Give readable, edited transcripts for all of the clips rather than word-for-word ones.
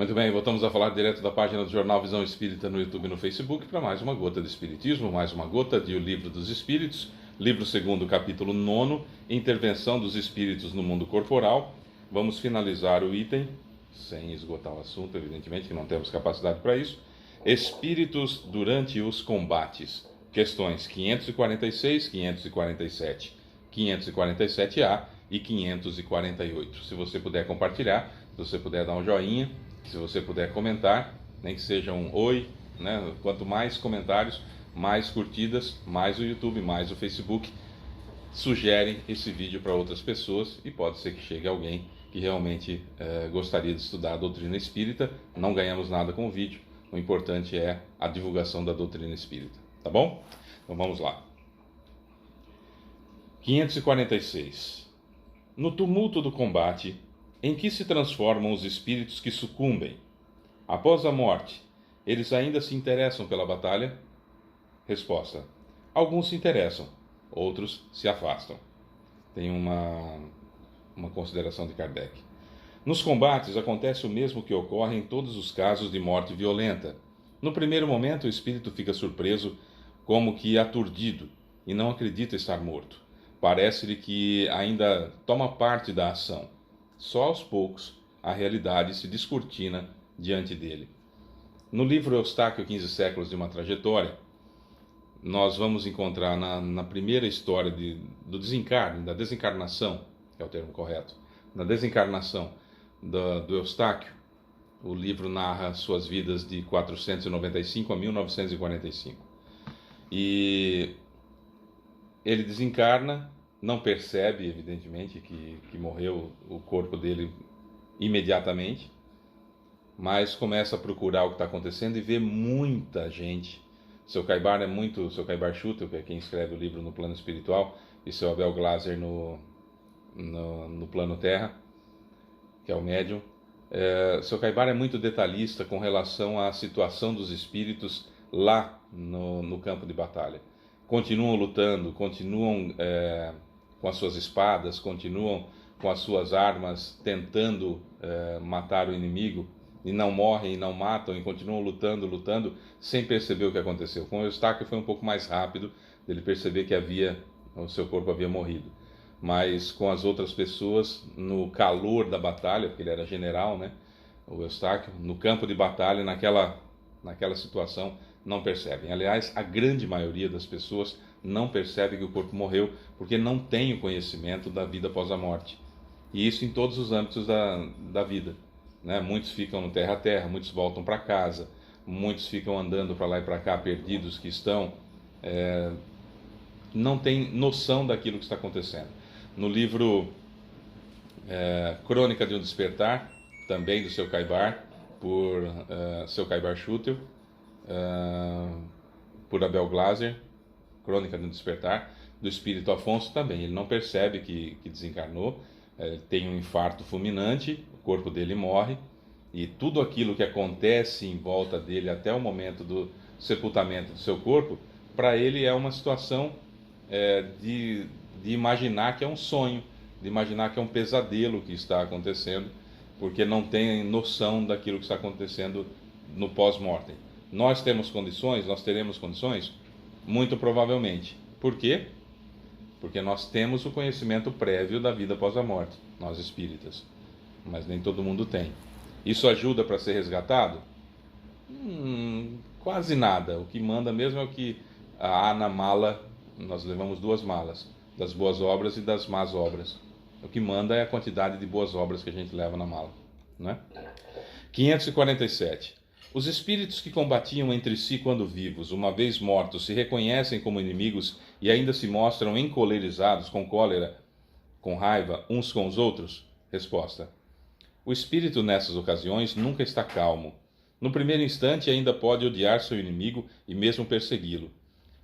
Muito bem, voltamos a falar direto da página do Jornal Visão Espírita no YouTube e no Facebook para mais uma gota de Espiritismo, mais uma gota de O Livro dos Espíritos, livro 2º, capítulo 9, Intervenção dos Espíritos no Mundo Corporal. Vamos finalizar o item, sem esgotar o assunto, evidentemente, que não temos capacidade para isso. Espíritos durante os combates. Questões 546, 547, 547A e 548. Se você puder compartilhar, se você puder dar um joinha, se você puder comentar, nem que seja um oi, né? Quanto mais comentários, mais curtidas, mais o YouTube, mais o Facebook sugerem esse vídeo para outras pessoas e pode ser que chegue alguém que realmente gostaria de estudar a doutrina espírita. Não ganhamos nada com o vídeo, o importante é a divulgação da doutrina espírita, tá bom? Então vamos lá. 546. No tumulto do combate, em que se transformam os espíritos que sucumbem? Após a morte, eles ainda se interessam pela batalha? Resposta: alguns se interessam, outros se afastam. Tem uma consideração de Kardec. Nos combates acontece o mesmo que ocorre em todos os casos de morte violenta. No primeiro momento, o espírito fica surpreso, como que aturdido, e não acredita estar morto. Parece-lhe que ainda toma parte da ação. Só aos poucos a realidade se descortina diante dele. No livro Eustáquio, 15 séculos de uma trajetória, nós vamos encontrar na primeira história do desencarne, da desencarnação, que é o termo correto, da desencarnação do Eustáquio. O livro narra suas vidas de 495 a 1945. E ele desencarna, não percebe, evidentemente, que morreu o corpo dele imediatamente, mas começa a procurar o que está acontecendo e vê muita gente. Seu Caibar Schutel, que é quem escreve o livro no plano espiritual, e seu Abel Glasser no plano terra, que é o médium. Seu Caibar é muito detalhista com relação à situação dos espíritos lá no campo de batalha. Continuam lutando, continuam com as suas espadas, continuam com as suas armas tentando matar o inimigo, e não morrem e não matam, e continuam lutando, sem perceber o que aconteceu. Com o Eustáquio foi um pouco mais rápido dele perceber que o seu corpo havia morrido. Mas com as outras pessoas, no calor da batalha, porque ele era general, né? O Eustáquio, no campo de batalha, naquela situação, não percebem. Aliás, a grande maioria das pessoas não percebe que o corpo morreu, porque não tem o conhecimento da vida após a morte. E isso em todos os âmbitos da vida, né? Muitos ficam no terra a terra, muitos voltam para casa, muitos ficam andando para lá e para cá, perdidos que estão, não tem noção daquilo que está acontecendo. No livro Crônica de um Despertar, também do seu Caibar, por seu Caibar Schutel, por Abel Glasser, Crônica de um Despertar, do Espírito Afonso também. Ele não percebe que desencarnou, tem um infarto fulminante, o corpo dele morre, e tudo aquilo que acontece em volta dele até o momento do sepultamento do seu corpo, para ele é uma situação de imaginar que é um sonho, de imaginar que é um pesadelo que está acontecendo, porque não tem noção daquilo que está acontecendo no pós-mortem. Nós temos condições, nós teremos condições? Muito provavelmente. Por quê? Porque nós temos o conhecimento prévio da vida após a morte, nós espíritas, mas nem todo mundo tem. Isso ajuda para ser resgatado? Quase nada. O que manda mesmo é o que há na mala. Nós levamos 2 malas, das boas obras e das más obras. O que manda é a quantidade de boas obras que a gente leva na mala, né? 547. Os espíritos que combatiam entre si quando vivos, uma vez mortos, se reconhecem como inimigos e ainda se mostram encolerizados, com cólera, com raiva, uns com os outros? Resposta: o espírito nessas ocasiões nunca está calmo. No primeiro instante ainda pode odiar seu inimigo e mesmo persegui-lo.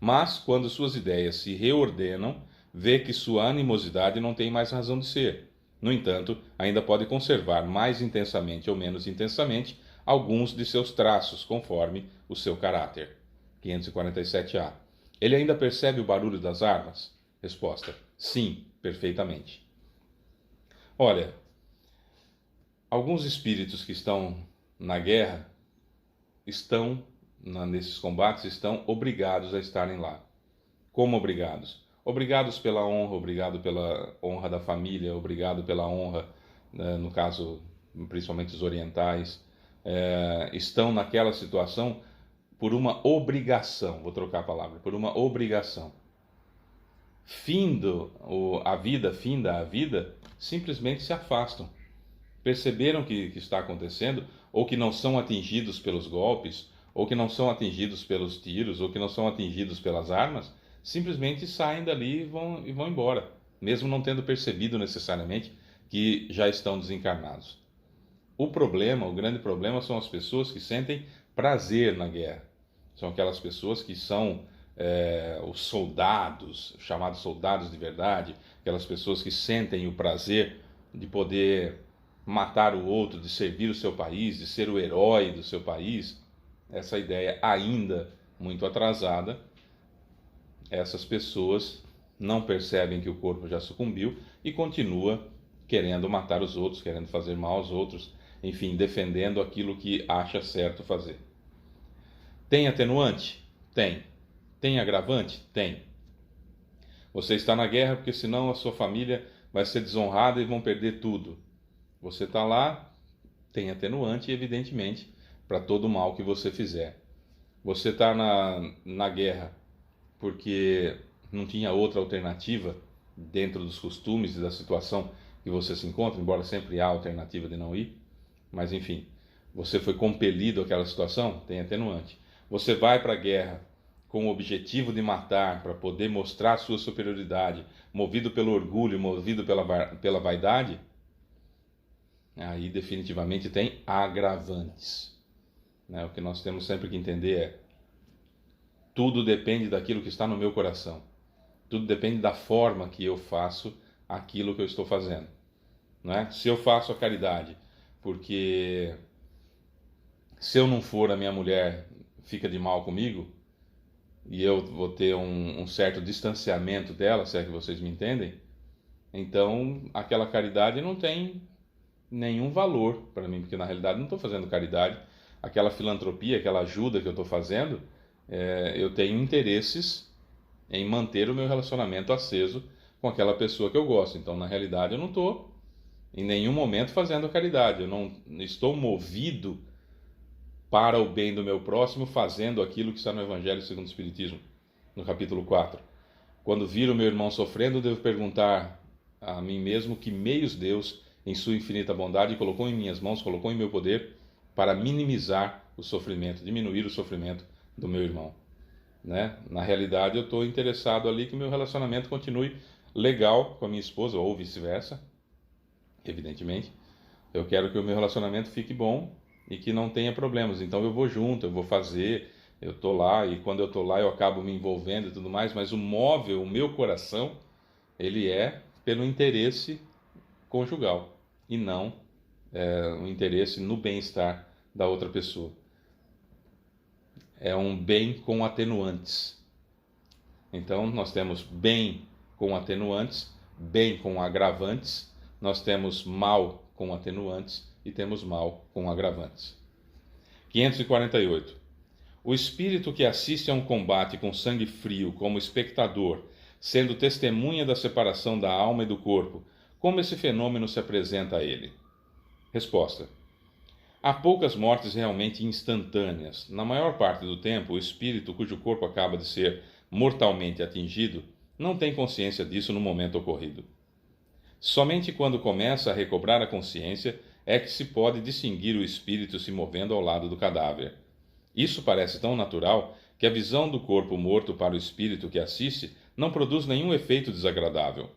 Mas, quando suas ideias se reordenam, vê que sua animosidade não tem mais razão de ser. No entanto, ainda pode conservar mais intensamente ou menos intensamente alguns de seus traços, conforme o seu caráter. 547A. Ele ainda percebe o barulho das armas? Resposta: sim, perfeitamente. Olha, alguns espíritos que estão na guerra estão, nesses combates, estão obrigados a estarem lá. Como obrigados? Obrigados pela honra, obrigado pela honra da família, obrigado pela honra, no caso, principalmente os orientais, estão naquela situação por uma obrigação, vou trocar a palavra, por uma obrigação. Finda a vida, simplesmente se afastam. Perceberam que está acontecendo, ou que não são atingidos pelos golpes, ou que não são atingidos pelos tiros, ou que não são atingidos pelas armas, simplesmente saem dali e vão embora, mesmo não tendo percebido necessariamente que já estão desencarnados. O grande problema são as pessoas que sentem prazer na guerra. São aquelas pessoas que são os soldados, chamados soldados de verdade, aquelas pessoas que sentem o prazer de poder matar o outro, de servir o seu país, de ser o herói do seu país. Essa ideia ainda muito atrasada. Essas pessoas não percebem que o corpo já sucumbiu e continua querendo matar os outros, querendo fazer mal aos outros, enfim, defendendo aquilo que acha certo fazer. Tem atenuante? Tem. Tem agravante? Tem. Você está na guerra porque senão a sua família vai ser desonrada e vão perder tudo. Você está lá, tem atenuante, evidentemente, para todo o mal que você fizer. Você está na guerra porque não tinha outra alternativa dentro dos costumes e da situação que você se encontra, embora sempre há alternativa de não ir. Mas enfim, você foi compelido àquela situação, tem atenuante. Você vai para a guerra com o objetivo de matar, para poder mostrar sua superioridade, movido pelo orgulho, movido pela vaidade, aí definitivamente tem agravantes. O que nós temos sempre que entender é: tudo depende daquilo que está no meu coração. Tudo depende da forma que eu faço aquilo que eu estou fazendo. Se eu faço a caridade porque se eu não for, a minha mulher fica de mal comigo, e eu vou ter um certo distanciamento dela, se é que vocês me entendem, então aquela caridade não tem nenhum valor para mim, porque na realidade não estou fazendo caridade. Aquela filantropia, aquela ajuda que eu estou fazendo, eu tenho interesses em manter o meu relacionamento aceso com aquela pessoa que eu gosto. Então, na realidade, eu não estou em nenhum momento fazendo caridade. Eu não estou movido para o bem do meu próximo, fazendo aquilo que está no Evangelho segundo o Espiritismo, no capítulo 4. Quando vir o meu irmão sofrendo, devo perguntar a mim mesmo que meios Deus, em sua infinita bondade, colocou em minhas mãos, colocou em meu poder, para minimizar o sofrimento, diminuir o sofrimento do meu irmão. Na realidade, eu estou interessado ali que o meu relacionamento continue legal com a minha esposa, ou vice-versa, evidentemente. Eu quero que o meu relacionamento fique bom e que não tenha problemas. Então eu vou junto, eu vou fazer, eu estou lá, e quando eu estou lá eu acabo me envolvendo e tudo mais, mas o móvel, o meu coração, ele é pelo interesse conjugal e não o interesse no bem-estar da outra pessoa. É um bem com atenuantes. Então nós temos bem com atenuantes, bem com agravantes, nós temos mal com atenuantes e temos mal com agravantes. 548. O espírito que assiste a um combate com sangue frio como espectador, sendo testemunha da separação da alma e do corpo, como esse fenômeno se apresenta a ele? Resposta: há poucas mortes realmente instantâneas. Na maior parte do tempo, o espírito cujo corpo acaba de ser mortalmente atingido não tem consciência disso no momento ocorrido. Somente quando começa a recobrar a consciência é que se pode distinguir o espírito se movendo ao lado do cadáver. Isso parece tão natural que a visão do corpo morto para o espírito que assiste não produz nenhum efeito desagradável.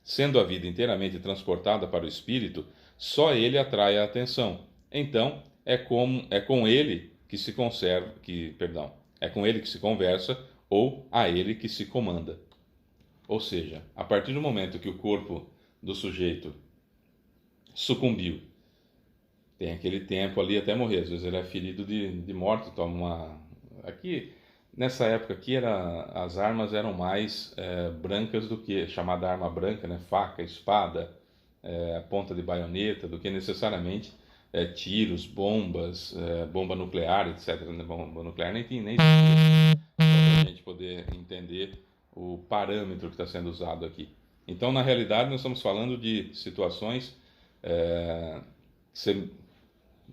Sendo a vida inteiramente transportada para o espírito, só ele atrai a atenção. Então, é com ele que se conversa ou a ele que se comanda. Ou seja, a partir do momento que o corpo do sujeito sucumbiu, tem aquele tempo ali até morrer. Às vezes ele é ferido de morte, toma uma... Aqui, nessa época aqui, as armas eram mais brancas do que... chamada arma branca, faca, espada, ponta de baioneta, do que necessariamente tiros, bombas, bomba nuclear, etc. Bomba nuclear nem existia, só para a gente poder entender o parâmetro que está sendo usado aqui. Então, na realidade, nós estamos falando de situações você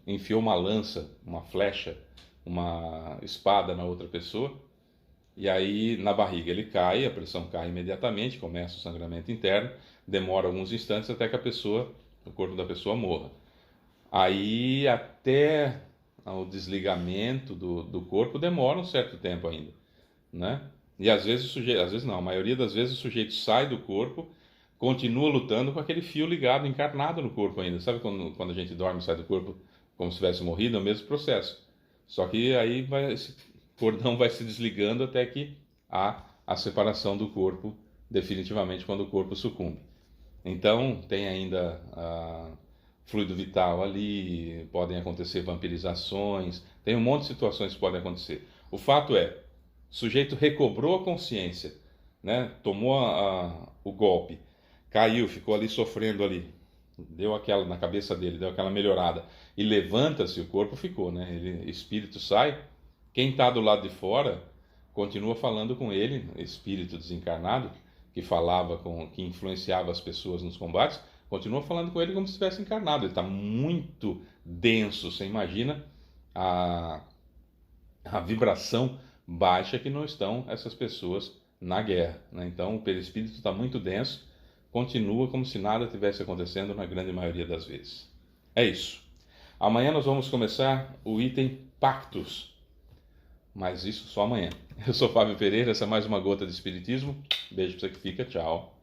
enfiou uma lança, uma flecha, uma espada na outra pessoa, e aí na barriga ele cai, a pressão cai imediatamente, começa o sangramento interno, demora alguns instantes até que o corpo da pessoa morra. Aí até o desligamento do corpo demora um certo tempo ainda, né? E às vezes o sujeito, às vezes não, a maioria das vezes o sujeito sai do corpo, continua lutando com aquele fio ligado, encarnado no corpo ainda. Sabe quando a gente dorme e sai do corpo como se tivesse morrido? É o mesmo processo. Só que aí esse cordão vai se desligando até que há a separação do corpo definitivamente quando o corpo sucumbe. Então tem ainda fluido vital ali, podem acontecer vampirizações, tem um monte de situações que podem acontecer. O fato é, o sujeito recobrou a consciência, né? Tomou o golpe, caiu, ficou ali sofrendo ali, deu aquela na cabeça dele, deu aquela melhorada e levanta-se, o corpo ficou, né? Ele, espírito sai, quem está do lado de fora continua falando com ele, espírito desencarnado que falava que influenciava as pessoas nos combates, continua falando com ele como se estivesse encarnado. Ele está muito denso, você imagina a, a vibração baixa que não estão essas pessoas na guerra, né? Então o perispírito está muito denso, continua como se nada tivesse acontecendo na grande maioria das vezes. É isso. Amanhã nós vamos começar o item Pactos, mas isso só amanhã. Eu sou Fábio Pereira, essa é mais uma gota de Espiritismo. Beijo para você que fica, tchau.